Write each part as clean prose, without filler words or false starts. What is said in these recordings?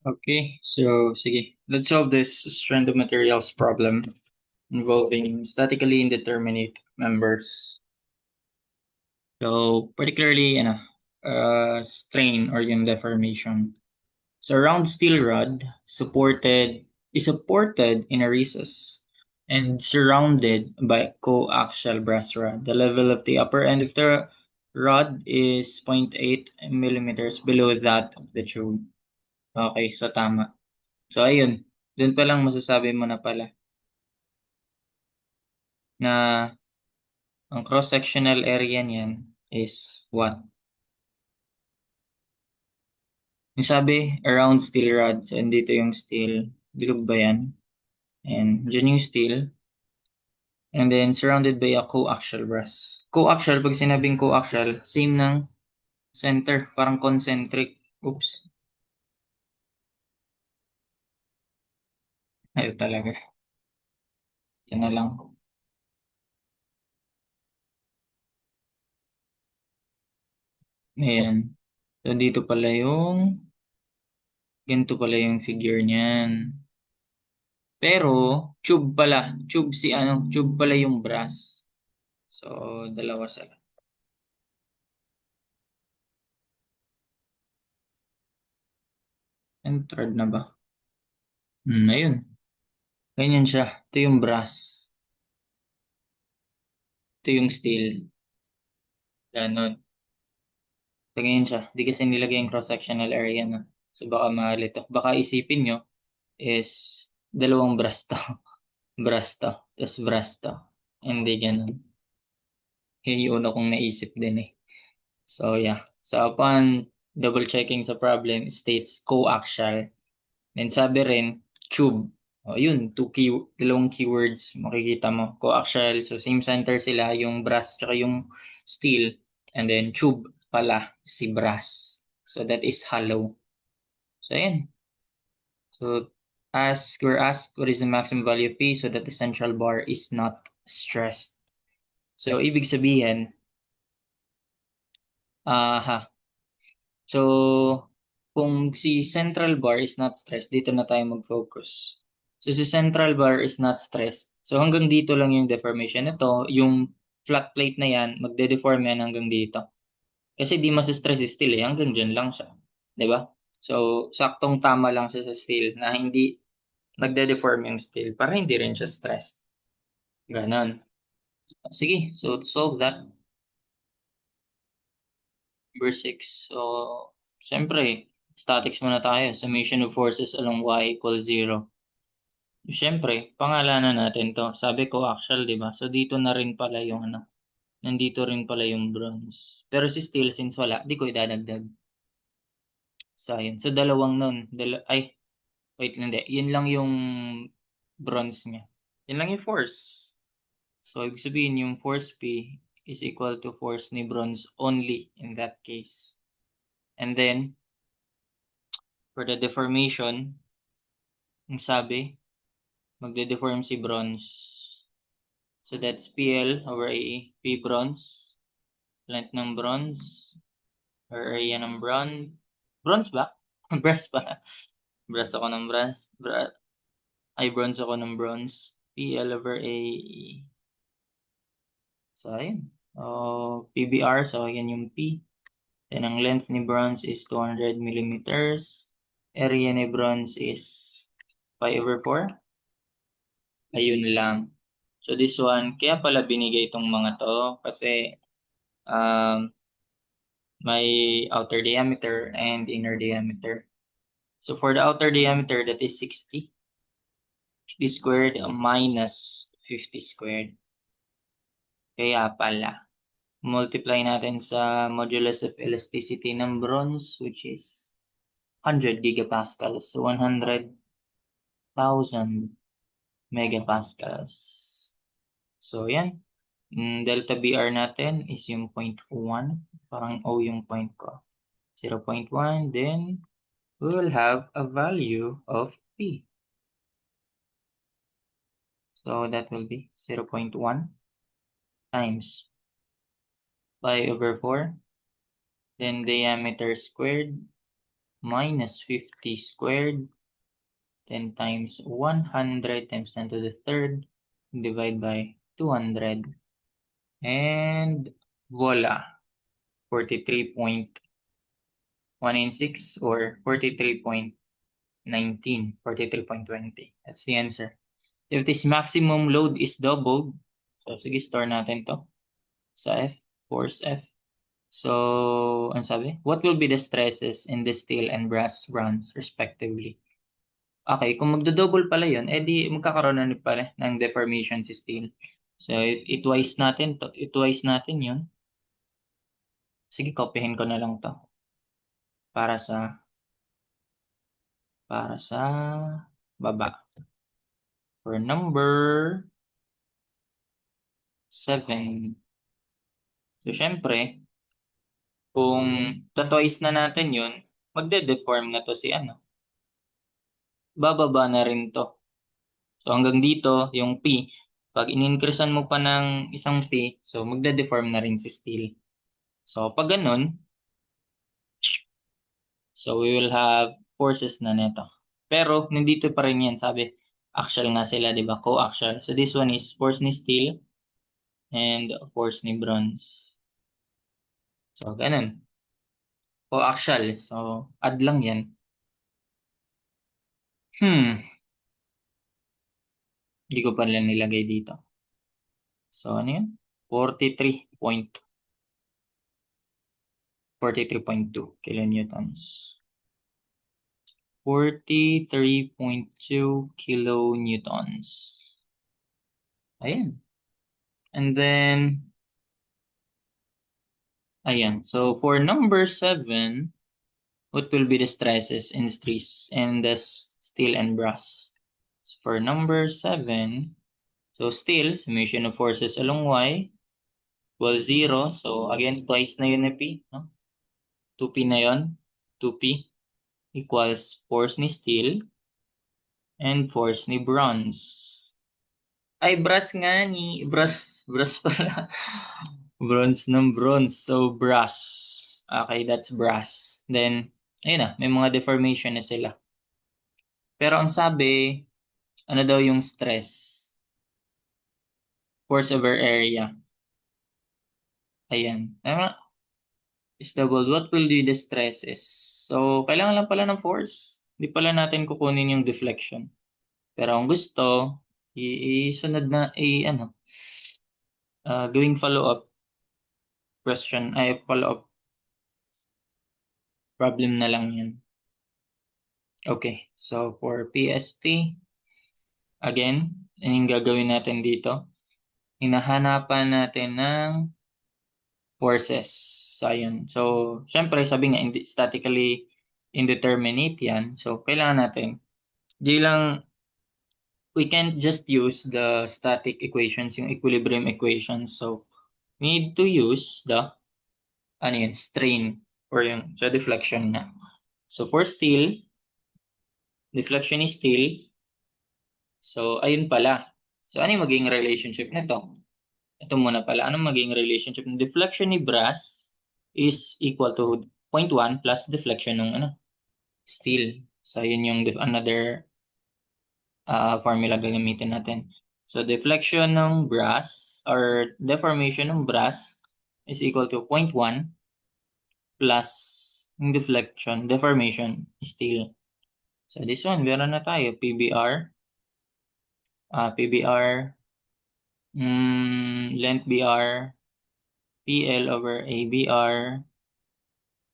Okay, so sige, let's solve this strand of materials problem involving statically indeterminate members. So particularly, strain or yung deformation. So a round steel rod is supported in a recess and surrounded by coaxial brass rod. The level of the upper end of the rod is 0.8 millimeters below that of the tube. Okay, so tama. So ayun, dun pa lang masasabi mo na pala na ang cross-sectional area niyan is what? Yung sabi, around steel rods, and dito yung steel, bilog ba yan? And dyan yung steel, and then surrounded by a coaxial brass. Coaxial, pag sinabing coaxial, same ng center, parang concentric. Oops, ayaw talaga. Yan na lang. Ayan. So dito pala ganito pala yung figure niyan. Pero, tube pala yung brass. So, dalawa sila. And third na ba? Ayun. Ganyan siya. Ito yung brass. Ito yung steel. Ganon. So, ganyan siya. Di kasi nilagay yung cross-sectional area na. So, baka malito. Baka isipin nyo is dalawang brass to. Brass to. Tapos brass to. Hindi ganun. Yun yung una kong naisip din eh. So, yeah. So, upon double checking sa problem, it states coaxial. Then sabi rin, tube. O yun, dalawang keywords makikita mo. Coaxial, so same center sila, yung brass tsaka yung steel. And then tube pala, si brass. So that is hollow. So ayan. So we're asked what is the maximum value of P so that the central bar is not stressed. So ibig sabihin, aha. So kung si central bar is not stressed, dito na tayo mag-focus. So si central bar is not stressed. So hanggang dito lang yung deformation nito, yung flat plate na yan, magde-deform yan hanggang dito. Kasi di mas-stress si steel eh, hanggang dyan lang siya. 'Di ba? So saktong tama lang siya sa steel na hindi nagde-deform yung steel para hindi rin siya stressed. Ganon. Sige, so to solve that, number 6. So, syempre, statics muna tayo. Summation of forces along y equals 0. Siyempre, pangalanan natin 'to. Sabi ko axial, 'di ba? So dito na rin pala yung nandito rin pala yung bronze. Pero si steel since wala, di ko idadagdag. So ayun. So dalawang nun. Ay, wait, hindi. Yun lang yung bronze niya. Yun lang yung force. So ibig sabihin yung force P is equal to force ni bronze only in that case. And then, for the deformation, ang sabi, magde-deform si bronze. So that's PL over AE. P bronze. Length ng bronze. Or area ng bronze. Bronze ba? Brass pa. Brass ako ng brass. Ay, bronze ako ng bronze. PL over AE. So, ayun. PBR. So, yan yung P. Then, ang length ni bronze is 200 millimeters. Area ni bronze is pi over 4. Ayun lang. So, this one, kaya pala binigay itong mga to kasi um, may outer diameter and inner diameter. So, for the outer diameter, that is 60. 60 squared minus 50 squared. Kaya pala. Multiply natin sa modulus of elasticity ng bronze, which is 100 gigapascals. So, 100,000 megapascals. So, yan. Delta BR natin is yung 0.1. Parang O yung point ko. 0.1. Then, we will have a value of P. So, that will be 0.1 times pi over 4. Then, diameter squared minus 50 squared, 10 times 100 times 10 to the third, divide by 200, and voila, 43.196 or 43.19, 43.20. That's the answer. If this maximum load is doubled, so sige, store natin to sa F, force F. So, ano sabi? What will be the stresses in the steel and brass bronze respectively? Okay, kung magdo-double pala yun, edi magkakaroon na pala ng deformation si steel. So, i-twice natin to, i-twice natin yun. Sige, copyhin ko na lang to. Para sa baba. For number 7. So, syempre, kung twice na natin yun, magde-deform na to si ano. Bababa na rin to. So, hanggang dito, yung P, pag in-increasean mo pa ng isang P, so magde-deform na rin si steel. So, pag ganun, so we will have forces na neto. Pero, nandito pa rin yan, sabi, axial nga sila, di ba? Co-axial. So, this one is force ni steel and force ni bronze. So, ganun. Co-axial. So, add lang yan. Hindi ko pala nilagay dito. So, ano yun? 43.2 kilonewtons. 43.2 kilonewtons. Ayan. And then, ayan. So, for number 7, what will be the stresses in the steel and brass? So, for number 7, so steel, summation of forces along Y, equals 0. So, again, twice na yun na P. No? 2P na yun. 2P equals force ni steel and force ni bronze. Ay, brass nga ni. Brass pala. Bronze ng bronze. So, brass. Okay, that's brass. Then, ayun na, may mga deformation na sila. Pero ang sabi, ano daw yung stress? Force over area. Ayan. Tama? Is doubled. What will be the stresses? So, kailangan lang pala ng force. Hindi pala natin kukunin yung deflection. Pero ang gusto, isunod na, gawing follow-up question, ay follow-up problem na lang yan. Okay, so for PST, again, yung gagawin natin dito, hinahanapan natin ng forces. So, ayun. So, syempre, sabi nga, statically indeterminate yan. So, kailangan natin, di lang, we can't just use the static equations, yung equilibrium equations. So, we need to use the, strain, or yung, so deflection na. So, for steel, deflection is steel. So, ayun pala. So, ano yung magiging relationship nito? Ito muna pala. Anong magiging relationship? Ng deflection ni brass is equal to 0.1 plus deflection ng steel. So, yun yung another formula gagamitin natin. So, deflection ng brass or deformation ng brass is equal to 0.1 plus yung deformation steel. So, this one, meron na tayo. PBR, length BR, PL over ABR,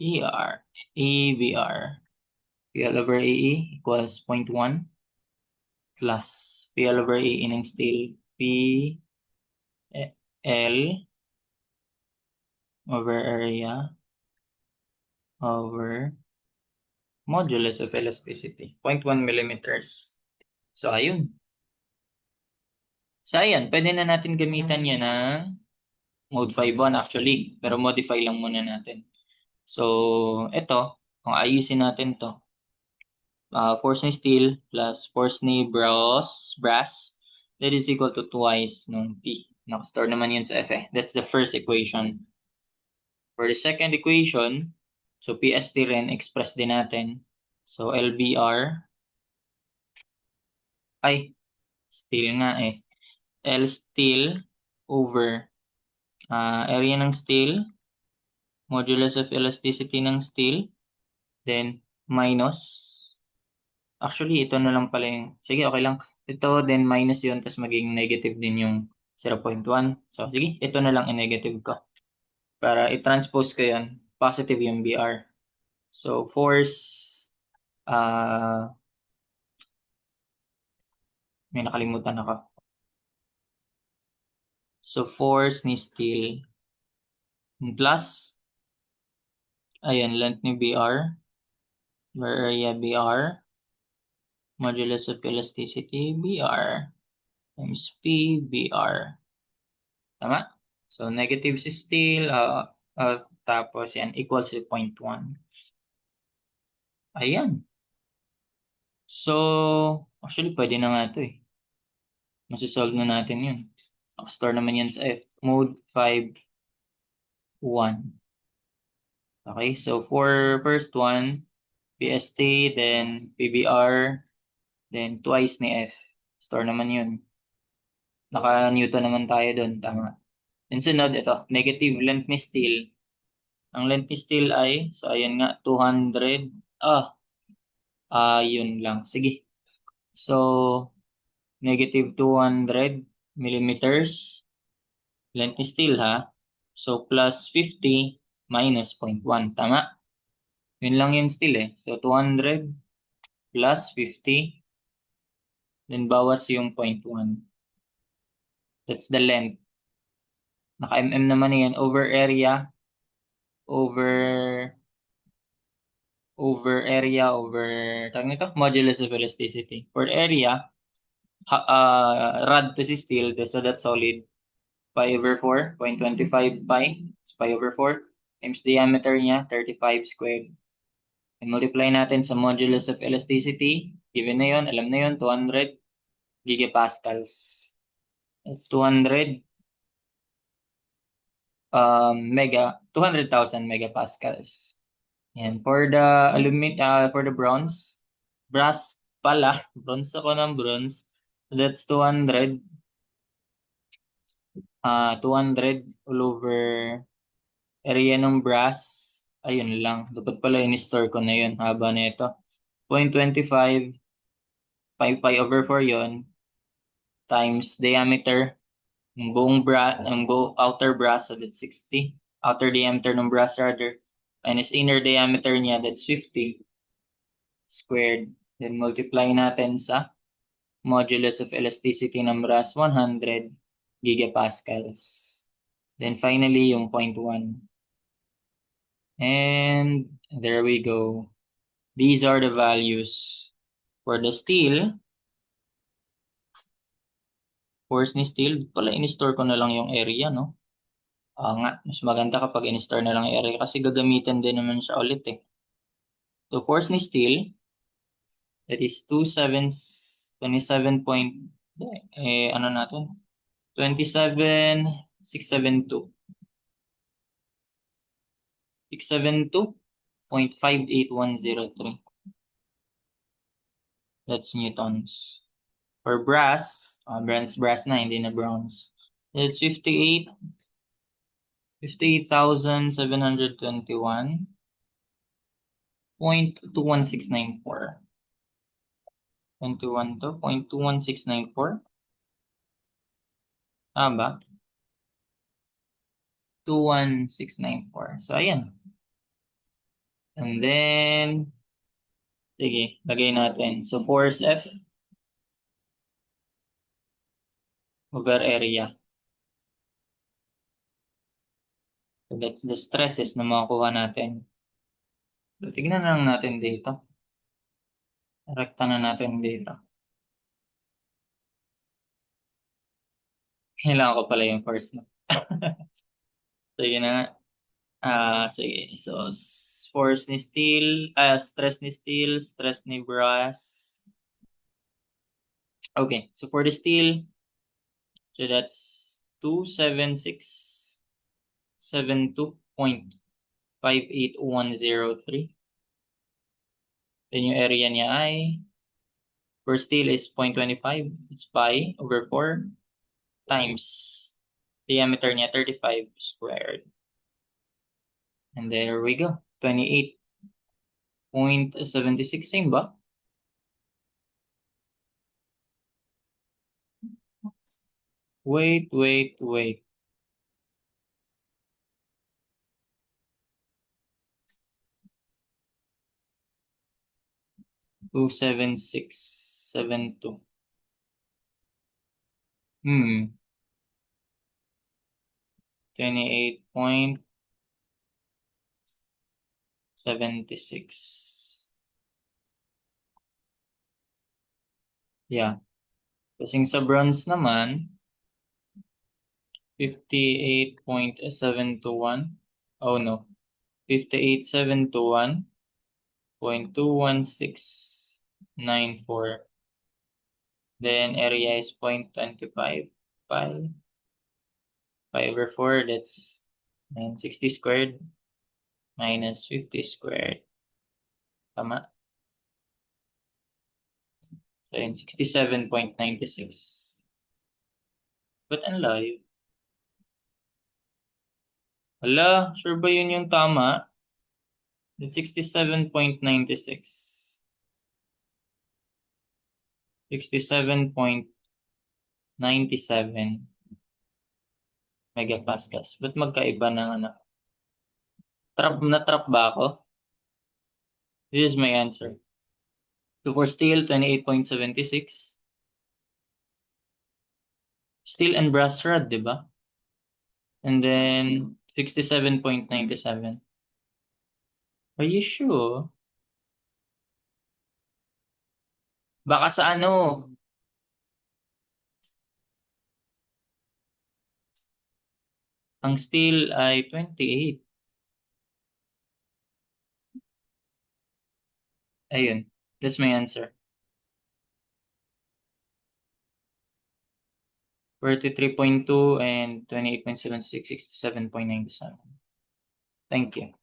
EBR. PL over AE equals 0.1 plus PL over AE ng steel, PL over area over modulus of elasticity, 0.1 millimeters. So, ayun. So, ayan, pwede na natin gamitan yan ng mode 5.1 actually, pero modify lang muna natin. So, ito, kung ayusin natin to, force ni steel plus force ni brass, that is equal to twice ng P. Nakastore naman yun sa F eh. That's the first equation. For the second equation, So, PST rin, express din natin. So, LBR. Ay, steel nga eh. L steel over area ng steel, modulus of elasticity ng steel, then minus. Actually, ito na lang pala yung, sige, okay lang. Ito, then minus yun, tapos maging negative din yung 0.1. So, sige, ito na lang i-negative ko. Para i-transpose ko yun, positive yung BR. So, force, may nakalimutan ako. So, force ni steel plus, ayan, length ni BR, area BR, modulus of elasticity BR, times P BR. Tama? So, negative si steel, tapos yan, equals to 0.1. Ayan. So, actually, pwede na nga ito eh. Masisolve na natin yun. Store naman yan sa F. Mode 5, 1. Okay, so for first one, PST, then PBR, then twice ni F. Store naman yun. Naka-Newton naman tayo doon, tama. Then sunod, ito, negative length ni steel. Ang length ni steel ay, so ayun nga, 200. Yun lang. Sige. So, negative 200 millimeters. Length ni steel ha. So, plus 50 minus 0.1. Tama? Yun lang yung steel eh. So, 200 plus 50. Then, bawas yung 0.1. That's the length. Naka-mm naman yan. Over area. Over area, tawag nito, modulus of elasticity. For area, rad to si steel, so that's solid. Pi over 4, 0.25 pi, it's pi over 4, times diameter niya, 35 squared. And multiply natin sa modulus of elasticity, given na yun, alam na yun, 200 gigapascals. It's 200 200,000 megapascals. And for the for the brass pala, bronze ako ng bronze. So that's 200. 200 all over area ng brass. Ayun lang. Dapat pala in-store ko na yun. Haba na ito. 0.25 pi over 4 yon times diameter ng buong outer brass, so that's 60. Outer diameter ng brass rather. Minus inner diameter niya, that's 50 squared. Then multiply natin sa modulus of elasticity ng brass, 100 gigapascals. Then finally, yung 0.1. And there we go. These are the values. For the steel, force ni steel, pala in-store ko na lang yung area, no? Nga, mas maganda kapag in-store na lang yung area kasi gagamitin din naman siya ulit eh. So force ni steel, that is 27 point, ano natin? 27,672. 672.58103. That's newtons. For brass, brass na, hindi na bronze. It's 58,721.21694. 0.21694. Ba? 21694. So, ayan. And then, sige, lagay natin. So, force F over area. So, that's the stresses na makukuha natin. So, tignan na lang natin dito. Rekta na natin dito. Kailangan ko pala yung force na. Sige na. Sige. So, force ni steel, stress ni steel, stress ni brass. Okay. So, for the steel, so that's 27672.2 58103. Then yung area niya ay, for steel is 0.25. It's pi over 4 times diameter niya 35 squared. And there we go. 28.76, same ba? Wait. 27672. 28.76. Yeah. Kasing sa bronze naman, 58.721. Oh no. 58,721.21694. Then area is 0.25 pi. Pi over 4, that's 960 squared minus 50 squared. Tama? So yun, 67.96. Ba't ang live? Hala, sure ba yun yung tama? It's 67.96. 67.97 megapascals. Ba't magkaiba ng ano? Na-trap ba ako? This is my answer. So for steel, 28.76. Steel and brass rod, di ba? And then 67.97. Are you sure? Baka sa ano? Ang steel ay 28. Ayun. That's my answer. 43.2 and 28.76, 67.97. Thank you.